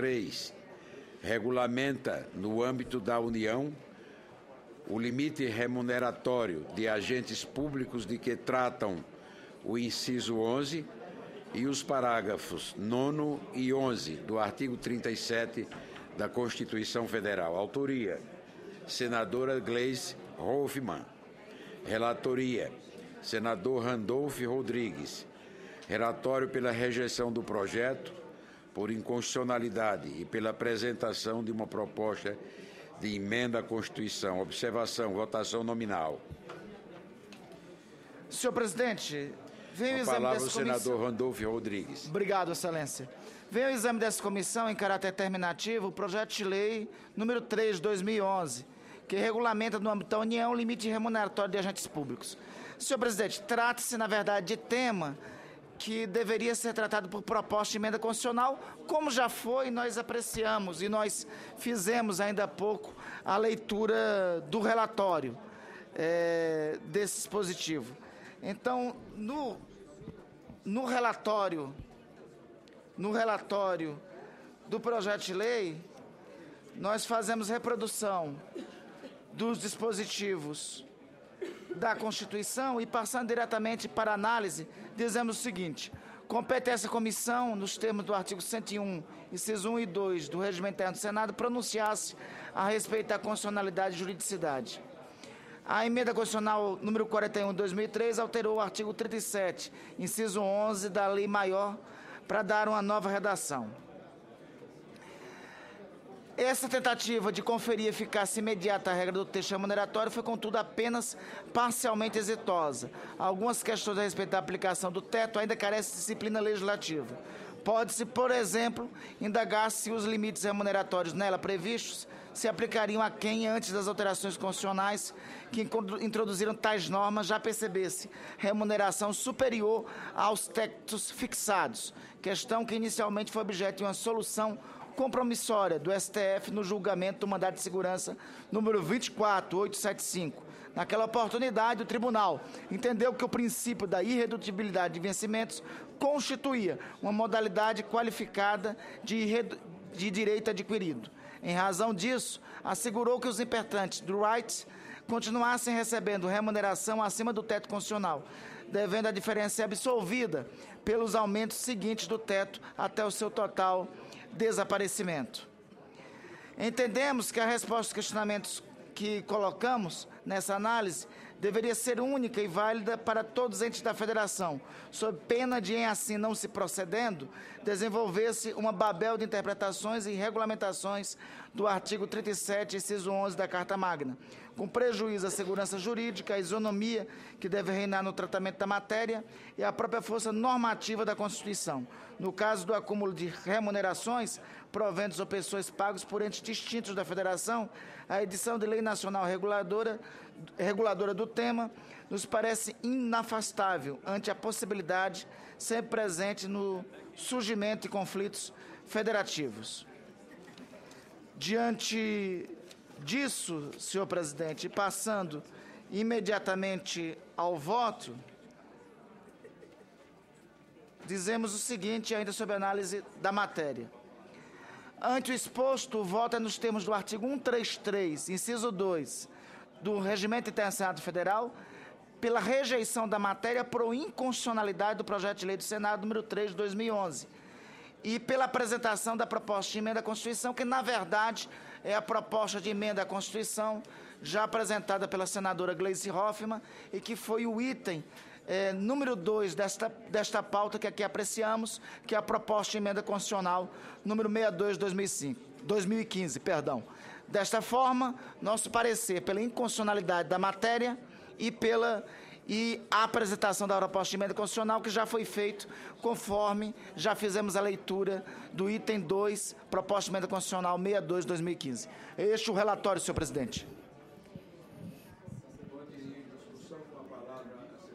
3 regulamenta, no âmbito da União, o limite remuneratório de agentes públicos de que tratam o inciso 11 e os parágrafos 9º e 11 do artigo 37 da Constituição Federal. Autoria: senadora Gleisi Hoffmann. Relatoria: senador Randolph Rodrigues. Relatório pela rejeição do projeto por inconstitucionalidade e pela apresentação de uma proposta de emenda à Constituição. Observação: votação nominal. Senhor presidente, vem o exame palavra dessa o senador Randolph Rodrigues. Obrigado, excelência. Vem o exame dessa comissão em caráter terminativo o projeto de lei número 3 de 2011, que regulamenta no âmbito da União o limite remuneratório de agentes públicos. Senhor presidente, trata-se, na verdade, de tema que deveria ser tratado por proposta de emenda constitucional, como já foi, nós apreciamos e nós fizemos ainda há pouco a leitura do relatório desse dispositivo. Então, no relatório do projeto de lei, nós fazemos reprodução dos dispositivos da Constituição e, passando diretamente para análise, dizemos o seguinte: compete a essa comissão, nos termos do artigo 101, inciso 1 e 2 do Regimento Interno do Senado, pronunciar-se a respeito da constitucionalidade e juridicidade. A emenda constitucional número 41 de 2003 alterou o artigo 37, inciso 11 da Lei Maior, para dar uma nova redação. Essa tentativa de conferir eficácia imediata à regra do texto remuneratório foi, contudo, apenas parcialmente exitosa. Algumas questões a respeito da aplicação do teto ainda carecem de disciplina legislativa. Pode-se, por exemplo, indagar se os limites remuneratórios nela previstos se aplicariam a quem, antes das alterações constitucionais que introduziram tais normas, já percebesse remuneração superior aos tetos fixados, questão que inicialmente foi objeto de uma solução compromissória do STF no julgamento do mandado de segurança número 24875. Naquela oportunidade, o tribunal entendeu que o princípio da irredutibilidade de vencimentos constituía uma modalidade qualificada de direito adquirido. Em razão disso, assegurou que os impetrantes do right continuassem recebendo remuneração acima do teto constitucional, devendo a diferença ser absolvida pelos aumentos seguintes do teto até o seu total desaparecimento. Entendemos que a resposta aos questionamentos que colocamos nessa análise deveria ser única e válida para todos os entes da Federação, sob pena de, em assim não se procedendo, desenvolver-se uma babel de interpretações e regulamentações do artigo 37, inciso 11 da Carta Magna, com prejuízo à segurança jurídica, à isonomia que deve reinar no tratamento da matéria e à própria força normativa da Constituição. No caso do acúmulo de remunerações, proventos ou pessoas pagos por entes distintos da Federação, a edição de lei nacional reguladora do tema nos parece inafastável ante a possibilidade sempre presente no surgimento de conflitos federativos. Diante disso, senhor presidente, passando imediatamente ao voto, dizemos o seguinte, ainda sobre a análise da matéria. Ante o exposto, o voto é nos termos do artigo 133, inciso 2, do Regimento Interno do Senado Federal, pela rejeição da matéria por inconstitucionalidade do projeto de lei do Senado número 3 de 2011 e pela apresentação da proposta de emenda à Constituição, que, na verdade, é a proposta de emenda à Constituição já apresentada pela senadora Gleisi Hoffmann e que foi o item número 2 desta pauta que aqui apreciamos, que é a proposta de emenda constitucional número 62 de 2015. Desta forma, nosso parecer pela inconstitucionalidade da matéria e a apresentação da proposta de emenda constitucional, que já foi feito conforme já fizemos a leitura do item 2, proposta de emenda constitucional 62 de 2015. Este é o relatório, senhor presidente.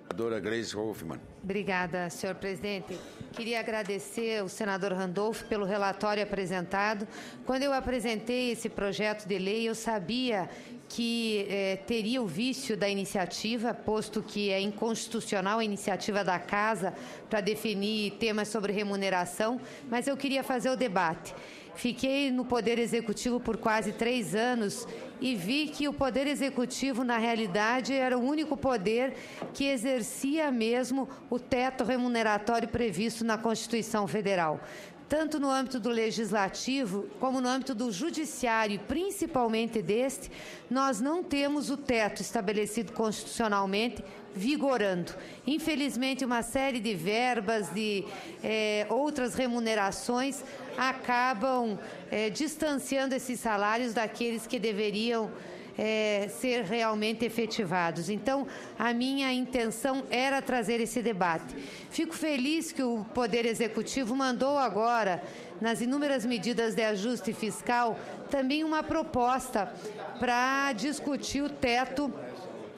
Senadora Gleisi Hoffmann. Obrigada, senhor presidente. Queria agradecer ao senador Randolph pelo relatório apresentado. Quando eu apresentei esse projeto de lei, eu sabia que teria o vício da iniciativa, posto que é inconstitucional a iniciativa da Casa para definir temas sobre remuneração, mas eu queria fazer o debate. fiquei no Poder Executivo por quase 3 anos e vi que o Poder Executivo, na realidade, era o único poder que exercia mesmo o teto remuneratório previsto na Constituição Federal. Tanto no âmbito do Legislativo, como no âmbito do Judiciário, principalmente deste, nós não temos o teto estabelecido constitucionalmente vigorando. Infelizmente, uma série de verbas, de outras remunerações acabam distanciando esses salários daqueles que deveriam ser realmente efetivados. Então, a minha intenção era trazer esse debate. Fico feliz que o Poder Executivo mandou agora, nas inúmeras medidas de ajuste fiscal, também uma proposta para discutir o teto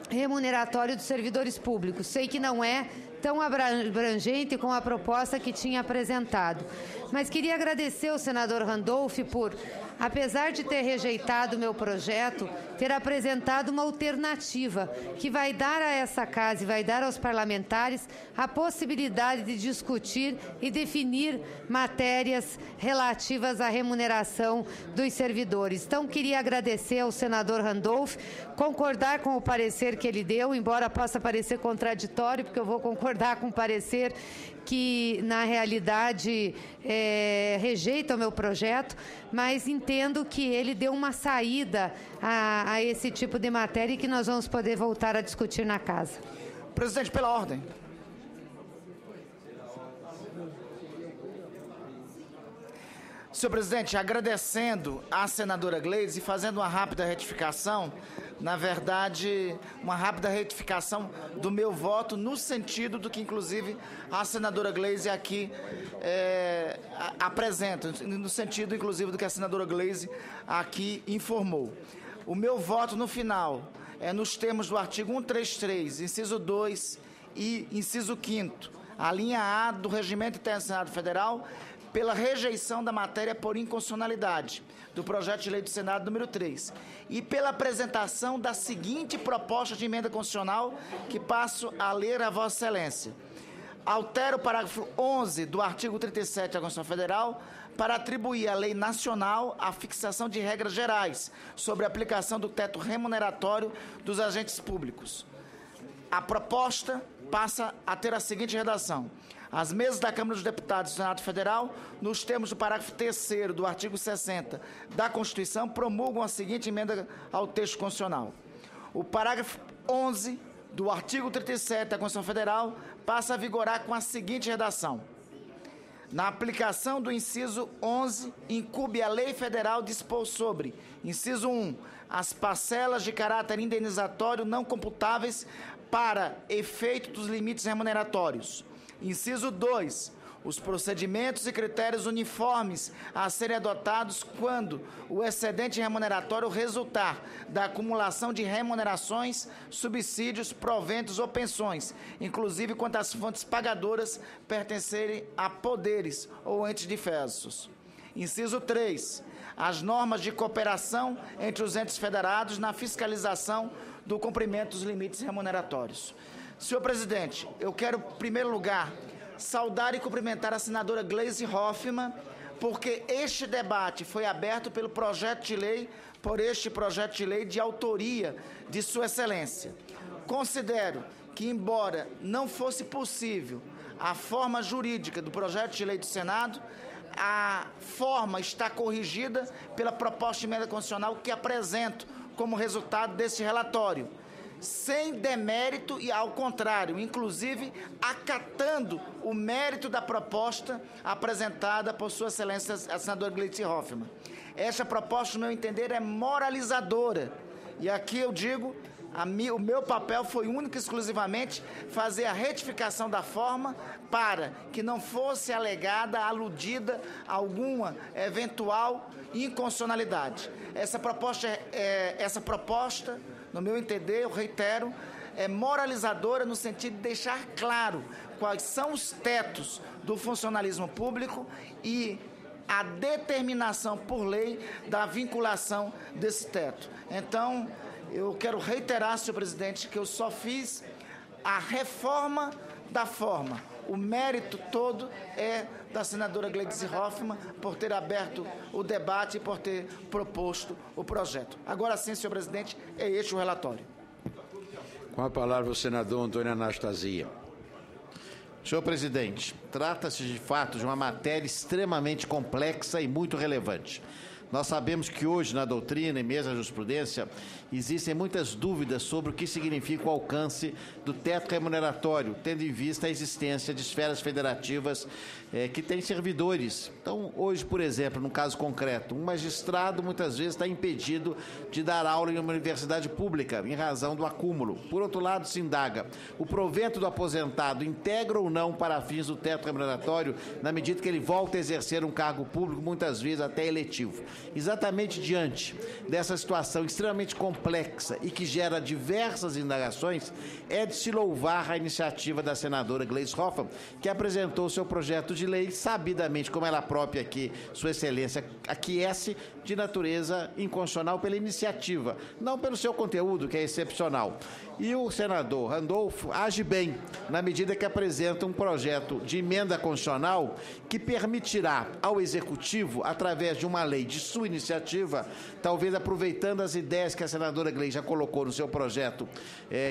remuneratório dos servidores públicos. Sei que não é tão abrangente como a proposta que tinha apresentado. Mas queria agradecer ao senador Randolph por, apesar de ter rejeitado o meu projeto, ter apresentado uma alternativa que vai dar a essa casa e vai dar aos parlamentares a possibilidade de discutir e definir matérias relativas à remuneração dos servidores. Então, queria agradecer ao senador Randolph, concordar com o parecer que ele deu, embora possa parecer contraditório, porque eu vou concordar com o parecer que, na realidade, rejeita o meu projeto, mas entendo que ele deu uma saída a esse tipo de matéria e que nós vamos poder voltar a discutir na casa. Presidente, pela ordem. Senhor presidente, agradecendo à senadora Gleisi e fazendo uma rápida retificação, na verdade, uma rápida retificação do meu voto no sentido do que, inclusive, a senadora Gleisi aqui apresenta, no sentido, inclusive, do que a senadora Gleisi aqui informou. O meu voto no final é nos termos do artigo 133, inciso 2 e inciso 5º, a linha A do Regimento Interno do Senado Federal, pela rejeição da matéria por inconstitucionalidade do projeto de lei do Senado número 3 e pela apresentação da seguinte proposta de emenda constitucional que passo a ler a Vossa Excelência. Altera o parágrafo 11 do artigo 37 da Constituição Federal para atribuir à lei nacional a fixação de regras gerais sobre a aplicação do teto remuneratório dos agentes públicos. A proposta passa a ter a seguinte redação. As mesas da Câmara dos Deputados do Senado Federal, nos termos do parágrafo 3º do artigo 60 da Constituição, promulgam a seguinte emenda ao texto constitucional. O parágrafo 11 do artigo 37 da Constituição Federal passa a vigorar com a seguinte redação. Na aplicação do inciso 11, incumbe a lei federal dispor sobre, inciso 1, as parcelas de caráter indenizatório não computáveis para efeito dos limites remuneratórios. Inciso 2, os procedimentos e critérios uniformes a serem adotados quando o excedente remuneratório resultar da acumulação de remunerações, subsídios, proventos ou pensões, inclusive quando as fontes pagadoras pertencerem a poderes ou entes diversos. Inciso 3, as normas de cooperação entre os entes federados na fiscalização do cumprimento dos limites remuneratórios. Senhor presidente, eu quero, em primeiro lugar, saudar e cumprimentar a senadora Gleisi Hoffmann, porque este debate foi aberto pelo projeto de lei, por este projeto de lei de autoria de Sua Excelência. Considero que, embora não fosse possível a forma jurídica do projeto de lei do Senado, a forma está corrigida pela proposta de emenda constitucional que apresento como resultado deste relatório, sem demérito e, ao contrário, inclusive acatando o mérito da proposta apresentada por Sua Excelência, a senadora Gleisi Hoffmann. Esta proposta, no meu entender, é moralizadora. E aqui eu digo, o meu papel foi único e exclusivamente fazer a retificação da forma para que não fosse alegada, aludida alguma eventual inconstitucionalidade. Essa proposta, no meu entender, eu reitero, é moralizadora no sentido de deixar claro quais são os tetos do funcionalismo público e a determinação por lei da vinculação desse teto. Então, eu quero reiterar, senhor presidente, que eu só fiz a reforma da forma. o mérito todo é da senadora Gleisi Hoffmann por ter aberto o debate e por ter proposto o projeto. Agora sim, senhor presidente, é este o relatório. Com a palavra o senador Antônio Anastasia. Senhor presidente, trata-se de fato de uma matéria extremamente complexa e muito relevante. Nós sabemos que hoje, na doutrina e mesmo na jurisprudência, existem muitas dúvidas sobre o que significa o alcance do teto remuneratório, tendo em vista a existência de esferas federativas que têm servidores. Então, hoje, por exemplo, num caso concreto, um magistrado muitas vezes está impedido de dar aula em uma universidade pública, em razão do acúmulo. Por outro lado, se indaga, o provento do aposentado integra ou não para fins do teto remuneratório, na medida que ele volta a exercer um cargo público, muitas vezes até eletivo. Exatamente diante dessa situação extremamente complexa e que gera diversas indagações, é de se louvar a iniciativa da senadora Gleisi Hoffmann, que apresentou seu projeto de lei, sabidamente, como ela própria aqui, Sua Excelência, aquece, de natureza inconstitucional pela iniciativa, não pelo seu conteúdo, que é excepcional. E o senador Randolfo age bem, na medida que apresenta um projeto de emenda constitucional que permitirá ao Executivo, através de uma lei de sua iniciativa, talvez aproveitando as ideias que a senadora Gleisi já colocou no seu projeto,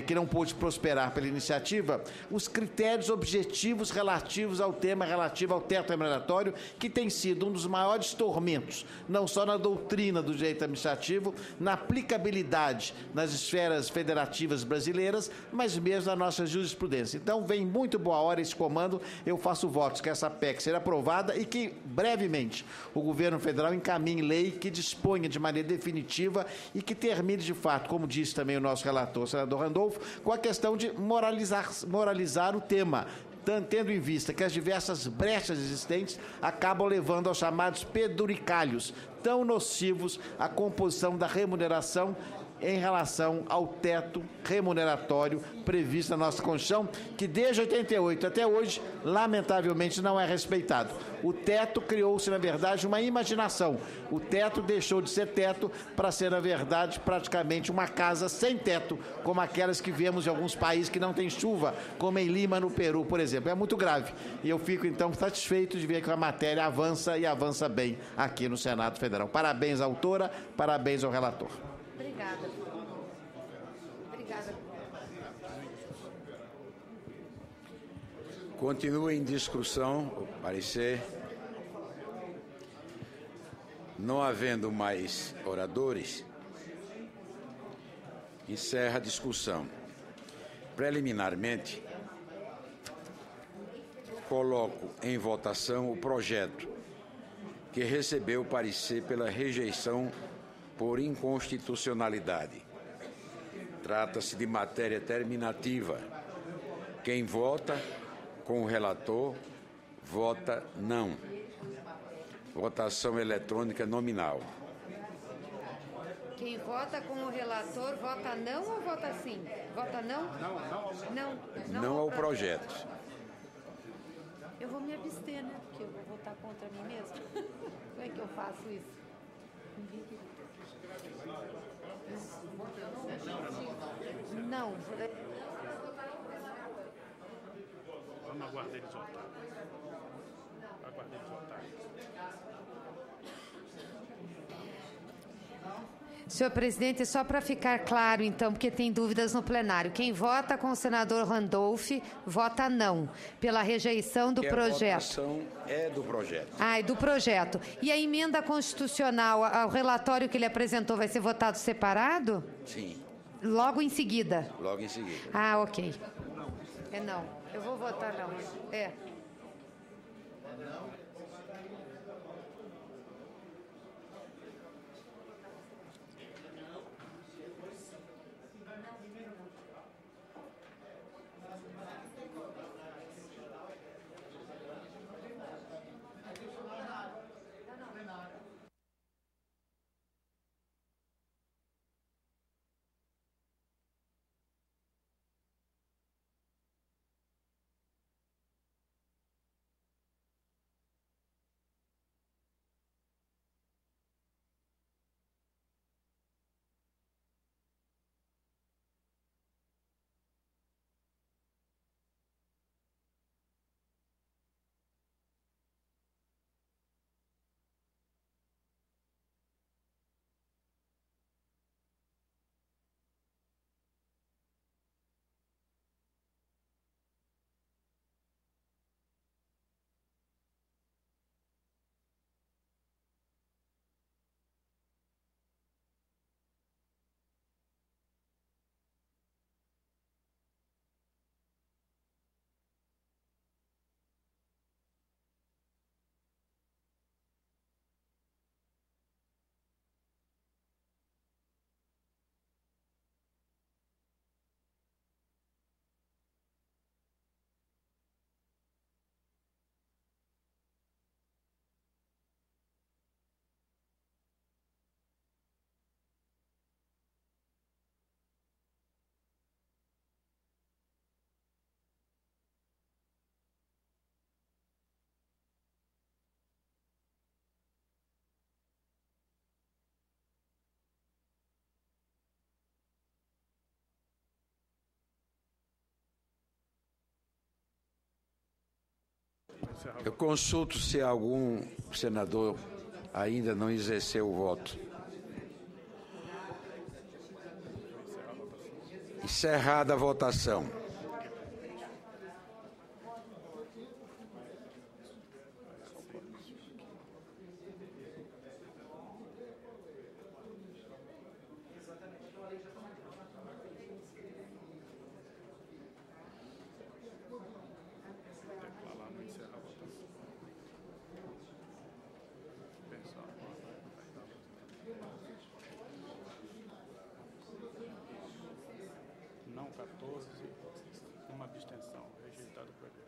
que não pôde prosperar pela iniciativa, os critérios objetivos relativos ao tema relativo ao teto remuneratório, que tem sido um dos maiores tormentos, não só na doutrina do direito administrativo, na aplicabilidade nas esferas federativas brasileiras, mas mesmo na nossa jurisprudência. Então, vem muito boa hora esse comando. Eu faço votos que essa PEC seja aprovada e que, brevemente, o governo federal encaminhe lei que disponha de maneira definitiva e que termine, de fato, como disse também o nosso relator, o senador Randolfo, com a questão de moralizar o tema, tendo em vista que as diversas brechas existentes acabam levando aos chamados penduricalhos, tão nocivos à composição da remuneração em relação ao teto remuneratório previsto na nossa Constituição, que desde 88 até hoje, lamentavelmente, não é respeitado. O teto criou-se, na verdade, uma imaginação. O teto deixou de ser teto para ser, na verdade, praticamente uma casa sem teto, como aquelas que vemos em alguns países que não têm chuva, como em Lima, no Peru, por exemplo. É muito grave. E eu fico, então, satisfeito de ver que a matéria avança e avança bem aqui no Senado Federal. Parabéns à autora, parabéns ao relator. Obrigada. Obrigada. Continua em discussão o parecer. Não havendo mais oradores, encerra a discussão. Preliminarmente, coloco em votação o projeto que recebeu parecer pela rejeição por inconstitucionalidade. Trata-se de matéria terminativa. Quem vota com o relator, vota não. Votação eletrônica nominal. Quem vota com o relator, vota não ou vota sim? Vota não? Não ao projeto. Eu vou me abster, né? Porque eu vou votar contra mim mesma. Como é que eu faço isso? Não. Vamos aguardar eles votarem. Aguardar eles votarem. Senhor presidente, só para ficar claro, então, porque tem dúvidas no plenário, quem vota com o senador Randolph, vota não, pela rejeição do projeto. A votação é do projeto. Ah, é do projeto. E a emenda constitucional, o relatório que ele apresentou, vai ser votado separado? Sim. Logo em seguida? Logo em seguida. Ah, ok. É não. Eu vou votar não. É. encerrar a Eu consulto se algum senador ainda não exerceu o voto. Encerrada a votação. Declarar não encerrar a votação. Pensar. Não 14, uma abstenção. Rejeitado o projeto.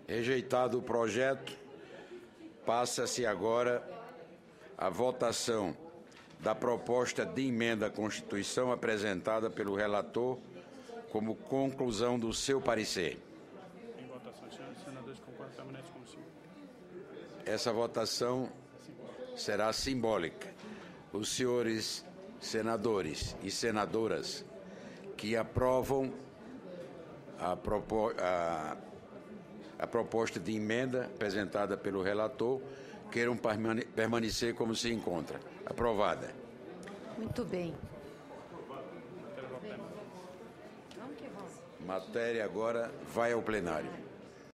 Rejeitado o projeto, passa-se agora a votação da proposta de emenda à Constituição apresentada pelo relator como conclusão do seu parecer. Em votação, senhores senadores, concordam permanentes como sim. Essa votação será simbólica. Os senhores senadores e senadoras que aprovam a proposta de emenda apresentada pelo relator queiram permanecer como se encontra. Aprovada. Muito bem. Matéria agora vai ao plenário.